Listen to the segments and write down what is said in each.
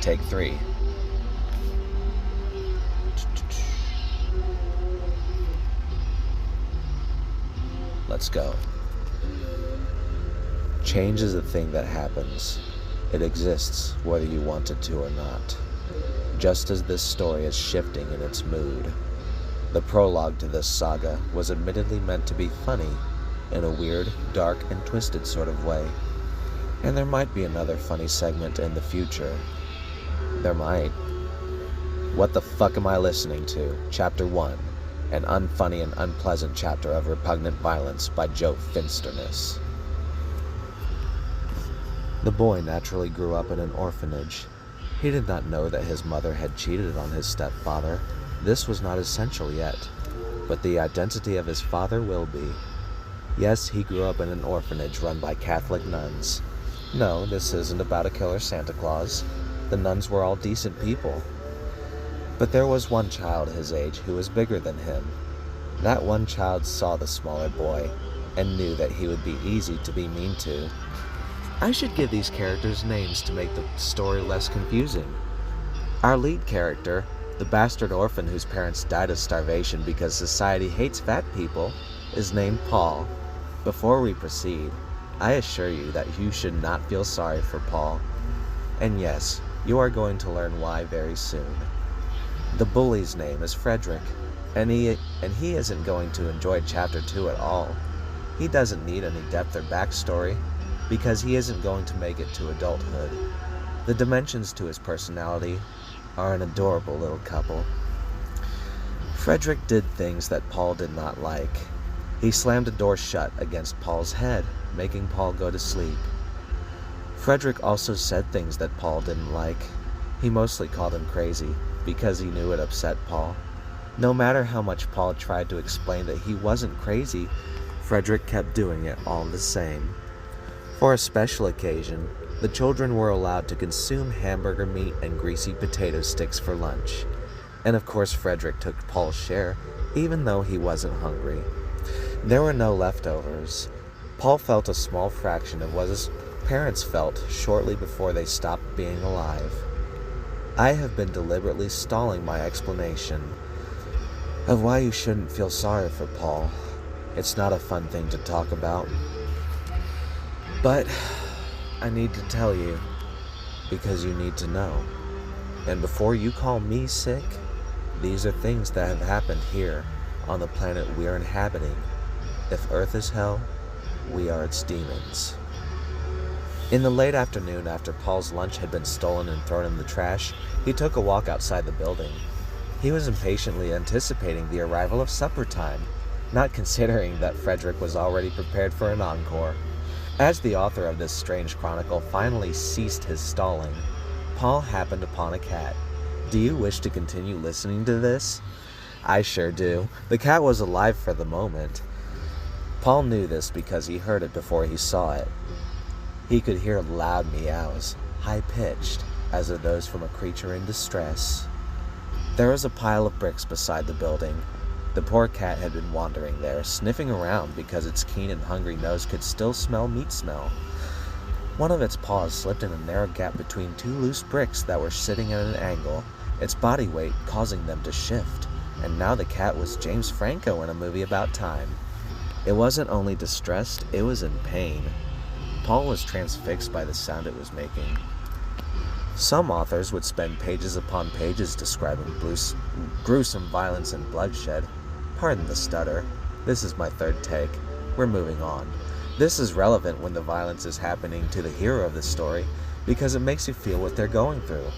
Take 3. Let's go. Change is a thing that happens. It exists whether you want it to or not. Just as this story is shifting in its mood. The prologue to this saga was admittedly meant to be funny in a weird, dark, and twisted sort of way. And there might be another funny segment in the future. There might. What the fuck am I listening to? Chapter 1. An unfunny and unpleasant chapter of repugnant violence by Joe Finsternis. The boy naturally grew up in an orphanage. He did not know that his mother had cheated on his stepfather. This was not essential yet, but the identity of his father will be. Yes, he grew up in an orphanage run by Catholic nuns. No, this isn't about a killer Santa Claus. The nuns were all decent people. But there was one child his age who was bigger than him. That one child saw the smaller boy and knew that he would be easy to be mean to. I should give these characters names to make the story less confusing. Our lead character, the bastard orphan whose parents died of starvation because society hates fat people, is named Paul. Before we proceed, I assure you that you should not feel sorry for Paul. And yes, you are going to learn why very soon. The bully's name is Frederick, and he isn't going to enjoy Chapter 2 at all. He doesn't need any depth or backstory, because he isn't going to make it to adulthood. The dimensions to his personality are an adorable little couple. Frederick did things that Paul did not like. He slammed a door shut against Paul's head, making Paul go to sleep. Frederick also said things that Paul didn't like. He mostly called him crazy, because he knew it upset Paul. No matter how much Paul tried to explain that he wasn't crazy, Frederick kept doing it all the same. For a special occasion, the children were allowed to consume hamburger meat and greasy potato sticks for lunch. And of course Frederick took Paul's share, even though he wasn't hungry. There were no leftovers. Paul felt a small fraction of what his parents felt shortly before they stopped being alive. I have been deliberately stalling my explanation of why you shouldn't feel sorry for Paul. It's not a fun thing to talk about. But I need to tell you, because you need to know. And before you call me sick, these are things that have happened here on the planet we're inhabiting. If Earth is hell, we are its demons. In the late afternoon, after Paul's lunch had been stolen and thrown in the trash, he took a walk outside the building. He was impatiently anticipating the arrival of supper time, not considering that Frederick was already prepared for an encore. As the author of this strange chronicle finally ceased his stalling, Paul happened upon a cat. Do you wish to continue listening to this? I sure do. The cat was alive for the moment. Paul knew this because he heard it before he saw it. He could hear loud meows, high-pitched, as are those from a creature in distress. There was a pile of bricks beside the building. The poor cat had been wandering there, sniffing around because its keen and hungry nose could still smell meat smell. One of its paws slipped in a narrow gap between two loose bricks that were sitting at an angle, its body weight causing them to shift, and now the cat was James Franco in a movie about time. It wasn't only distressed, it was in pain. Paul was transfixed by the sound it was making. Some authors would spend pages upon pages describing gruesome violence and bloodshed. Pardon the stutter. This is my third take. We're moving on. This is relevant when the violence is happening to the hero of the story because it makes you feel what they're going through.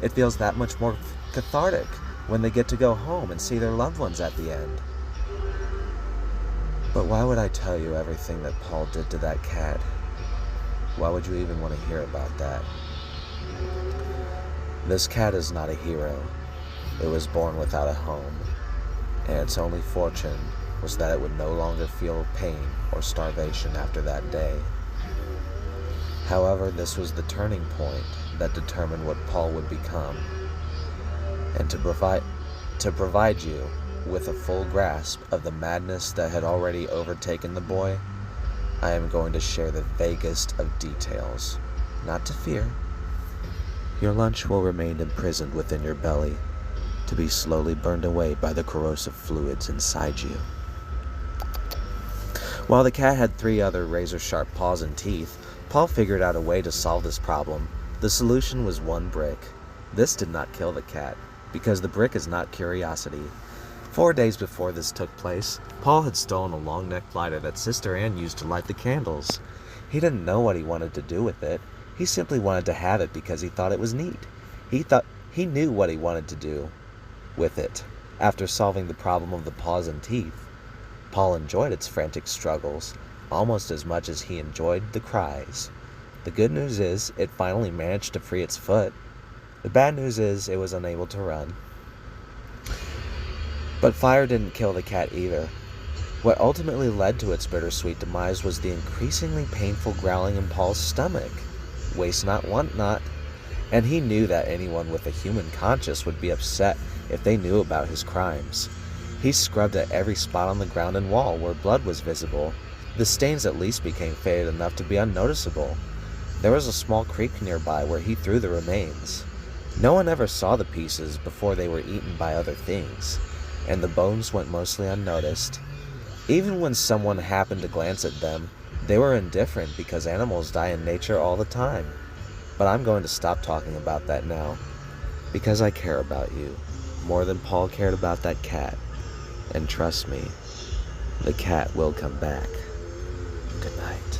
It feels that much more cathartic when they get to go home and see their loved ones at the end. But why would I tell you everything that Paul did to that cat? Why would you even want to hear about that? This cat is not a hero. It was born without a home, and its only fortune was that it would no longer feel pain or starvation after that day. However, this was the turning point that determined what Paul would become. And to provide you with a full grasp of the madness that had already overtaken the boy, I am going to share the vaguest of details, not to fear, Your lunch will remain imprisoned within your belly, to be slowly burned away by the corrosive fluids inside you. While the cat had 3 other razor-sharp paws and teeth, Paul figured out a way to solve this problem. The solution was 1 brick. This did not kill the cat, because the brick is not curiosity. 4 days before this took place, Paul had stolen a long-necked lighter that Sister Ann used to light the candles. He didn't know what he wanted to do with it. He simply wanted to have it because he thought it was neat. He knew what he wanted to do with it. After solving the problem of the paws and teeth, Paul enjoyed its frantic struggles almost as much as he enjoyed the cries. The good news is it finally managed to free its foot. The bad news is it was unable to run. But fire didn't kill the cat either. What ultimately led to its bittersweet demise was the increasingly painful growling in Paul's stomach. Waste not, want not. And he knew that anyone with a human conscience would be upset if they knew about his crimes. He scrubbed at every spot on the ground and wall where blood was visible. The stains at least became faded enough to be unnoticeable. There was a small creek nearby where he threw the remains. No one ever saw the pieces before they were eaten by other things, and the bones went mostly unnoticed. Even when someone happened to glance at them, they were indifferent because animals die in nature all the time. But I'm going to stop talking about that now, because I care about you more than Paul cared about that cat. And trust me, the cat will come back. Good night.